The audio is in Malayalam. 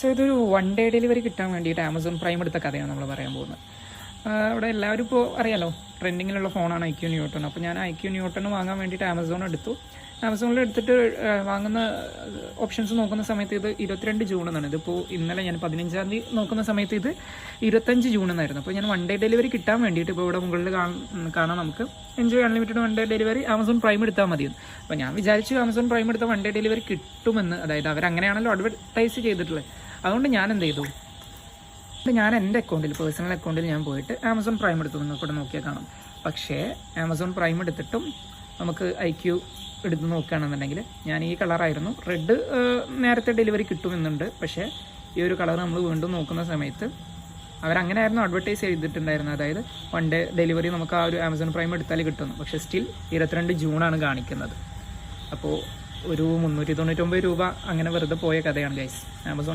സോ ഇതൊരു 1 ഡേ ഡെലിവറി കിട്ടാൻ വേണ്ടിയിട്ട് ആമസോൺ പ്രൈം എടുത്ത കഥയാണ് നമ്മൾ പറയാൻ പോകുന്നത്. ഇവിടെ എല്ലാവരും ഇപ്പോൾ അറിയാലോ, ട്രെൻഡിങ്ങിലുള്ള ഫോണാണ് IQ Newton. അപ്പോൾ ഞാൻ IQ Newton വാങ്ങാൻ വേണ്ടിയിട്ട് ആമസോൺ എടുത്തു. ആമസോണിൽ എടുത്തിട്ട് വാങ്ങുന്ന ഓപ്ഷൻസ് നോക്കുന്ന സമയത്ത് ഇത് 22 ജൂൺ എന്നാണ്. ഇതിപ്പോൾ ഇന്നലെ ഞാൻ 15-ാം തീയതി നോക്കുന്ന സമയത്ത് ഇത് 25 ജൂൺ എന്നായിരുന്നു. അപ്പോൾ ഞാൻ 1 ഡേ ഡെലിവറി കിട്ടാൻ വേണ്ടിയിട്ട് ഇപ്പോൾ ഇവിടെ മുകളിൽ കാണാം നമുക്ക് enjoy unlimited 1 day delivery Amazon prime എടുത്താൽ മതിയെന്ന്. അപ്പോൾ ഞാൻ വിചാരിച്ചു ആമസോൺ പ്രൈം എടുത്ത 1 ഡേ ഡെലിവറി കിട്ടുമെന്ന്. അതായത് അവരങ്ങനെയാണല്ലോ അഡ്വർടൈസ് ചെയ്തിട്ടുള്ളത്. അതുകൊണ്ട് ഞാൻ എന്ത് ചെയ്തു, ഞാൻ എൻ്റെ അക്കൗണ്ടിൽ, പേഴ്സണൽ അക്കൗണ്ടിൽ ഞാൻ പോയിട്ട് ആമസോൺ പ്രൈം എടുത്തു. നിങ്ങൾക്കൂടെ നോക്കിയാൽ കാണാം. പക്ഷേ ആമസോൺ പ്രൈം എടുത്തിട്ടും നമുക്ക് IQ എടുത്ത് നോക്കുകയാണെന്നുണ്ടെങ്കിൽ ഞാൻ ഈ കളറായിരുന്നു, റെഡ് നേരത്തെ ഡെലിവറി കിട്ടുമെന്നുണ്ട്. പക്ഷേ ഈ ഒരു കളർ നമ്മൾ വീണ്ടും നോക്കുന്ന സമയത്ത് അവരങ്ങനെയായിരുന്നു അഡ്വർടൈസ് ചെയ്തിട്ടുണ്ടായിരുന്നത്. അതായത് 1 ഡേ ഡെലിവറി നമുക്ക് ആ ഒരു ആമസോൺ പ്രൈം എടുത്താൽ കിട്ടുന്നു. പക്ഷേ സ്റ്റിൽ 22 ജൂണാണ് കാണിക്കുന്നത്. അപ്പോൾ ഒരു 399 രൂപ അങ്ങനെ വെറുതെ പോയ കഥയാണ് ഗൈസ്. ആമസോൺ